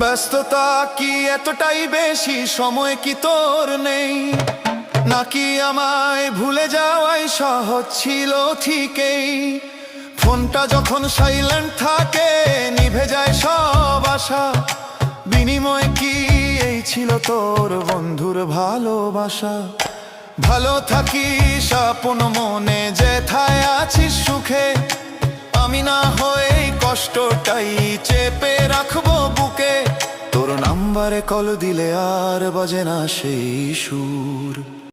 ব্যস্ততা কি এতটাই বেশি, সময় কি তোর নেই? নাকি আমায় ভুলে যাওয়াই সহজ ছিল ঠিকই? ফোনটা যখন সাইলেন্ট থাকে নিভে যায় সব আশা। বিনিময় কি এই ছিল তোর বন্ধুর ভালোবাসা? ভালো থাকিস আপন মনে, যেথায় আছিস সুখে। আমি না হয়ে কষ্টটাই চেপে রাখবো বুকে। তোর নাম্বারে কল দিলে আর বাজে না সেই সুর।